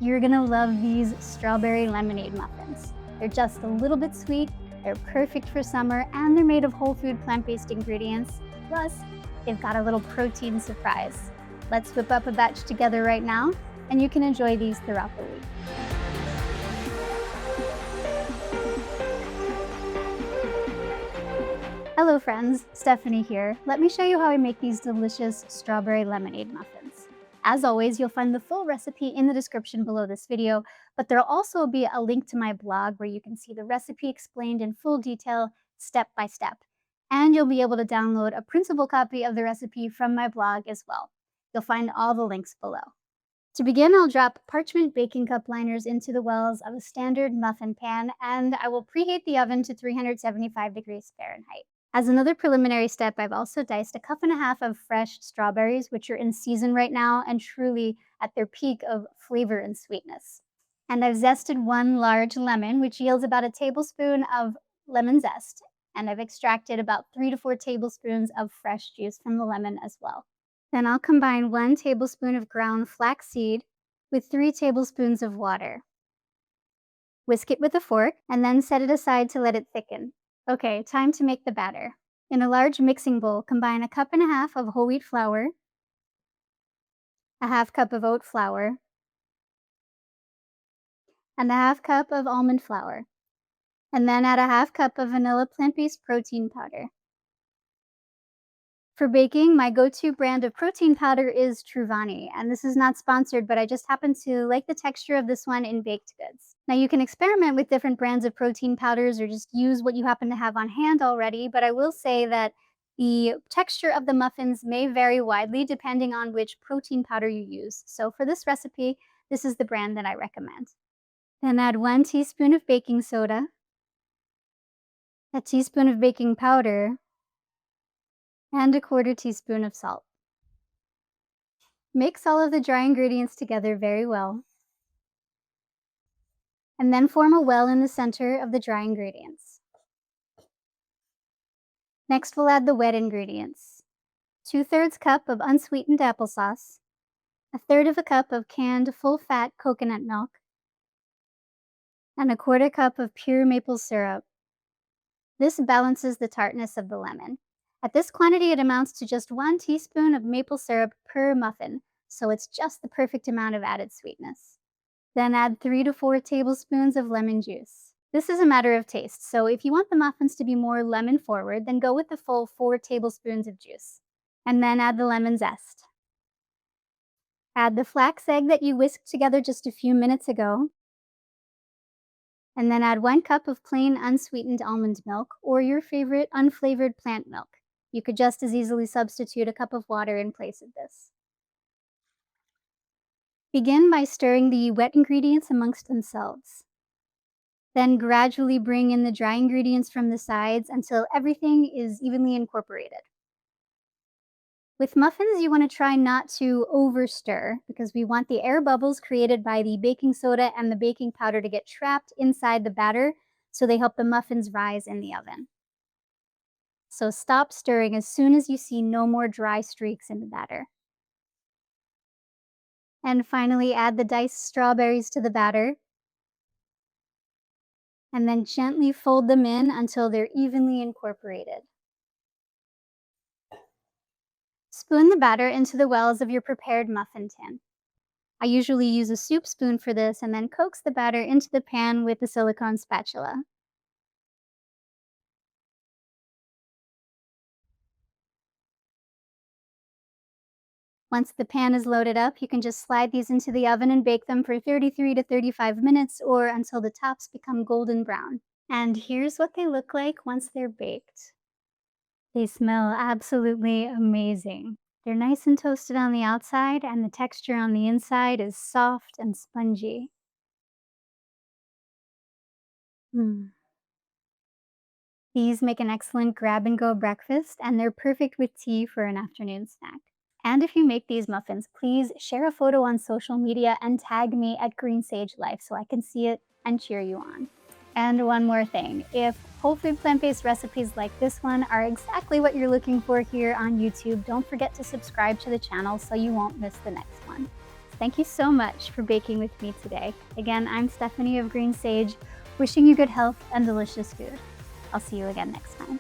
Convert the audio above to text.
You're gonna love these strawberry lemonade muffins. They're just a little bit sweet, they're perfect for summer, and they're made of whole food plant-based ingredients. Plus, they've got a little protein surprise. Let's whip up a batch together right now, and you can enjoy these throughout the week. Hello friends, Stephanie here. Let me show you how I make these delicious strawberry lemonade muffins. As always, you'll find the full recipe in the description below this video, but there'll also be a link to my blog where you can see the recipe explained in full detail, step by step. And you'll be able to download a printable copy of the recipe from my blog as well. You'll find all the links below. To begin, I'll drop parchment baking cup liners into the wells of a standard muffin pan, and I will preheat the oven to 375 degrees Fahrenheit. As another preliminary step, I've also diced a cup and a half of fresh strawberries, which are in season right now and truly at their peak of flavor and sweetness. And I've zested one large lemon, which yields about a tablespoon of lemon zest. And I've extracted about 3 to 4 tablespoons of fresh juice from the lemon as well. Then I'll combine 1 tablespoon of ground flaxseed with 3 tablespoons of water. Whisk it with a fork and then set it aside to let it thicken. Okay, time to make the batter. In a large mixing bowl, combine a cup and a half of whole wheat flour, a half cup of oat flour, and a half cup of almond flour, and then add a half cup of vanilla plant-based protein powder. For baking, my go-to brand of protein powder is Truvani, and this is not sponsored, but I just happen to like the texture of this one in baked goods. Now you can experiment with different brands of protein powders or just use what you happen to have on hand already, but I will say that the texture of the muffins may vary widely depending on which protein powder you use. So for this recipe, this is the brand that I recommend. Then add 1 teaspoon of baking soda, a teaspoon of baking powder, and a 1/4 teaspoon of salt. Mix all of the dry ingredients together very well, and then form a well in the center of the dry ingredients. Next, we'll add the wet ingredients. 2/3 cup of unsweetened applesauce, 1/3 cup of canned full-fat coconut milk, and a 1/4 cup of pure maple syrup. This balances the tartness of the lemon. At this quantity, it amounts to just 1 teaspoon of maple syrup per muffin, so it's just the perfect amount of added sweetness. Then add 3 to 4 tablespoons of lemon juice. This is a matter of taste, so if you want the muffins to be more lemon forward, then go with the full 4 tablespoons of juice. And then add the lemon zest. Add the flax egg that you whisked together just a few minutes ago. And then add 1 cup of plain unsweetened almond milk or your favorite unflavored plant milk. You could just as easily substitute a cup of water in place of this. Begin by stirring the wet ingredients amongst themselves. Then gradually bring in the dry ingredients from the sides until everything is evenly incorporated. With muffins, you want to try not to over-stir because we want the air bubbles created by the baking soda and the baking powder to get trapped inside the batter so they help the muffins rise in the oven. So stop stirring as soon as you see no more dry streaks in the batter. And finally, add the diced strawberries to the batter. And then gently fold them in until they're evenly incorporated. Spoon the batter into the wells of your prepared muffin tin. I usually use a soup spoon for this and then coax the batter into the pan with a silicone spatula. Once the pan is loaded up, you can just slide these into the oven and bake them for 33 to 35 minutes or until the tops become golden brown. And here's what they look like once they're baked. They smell absolutely amazing. They're nice and toasted on the outside, and the texture on the inside is soft and spongy. These make an excellent grab-and-go breakfast, and they're perfect with tea for an afternoon snack. And if you make these muffins, please share a photo on social media and tag me at Green Sage Life so I can see it and cheer you on. And one more thing, if whole food plant-based recipes like this one are exactly what you're looking for here on YouTube, don't forget to subscribe to the channel so you won't miss the next one. Thank you so much for baking with me today. Again, I'm Stephanie of Green Sage, wishing you good health and delicious food. I'll see you again next time.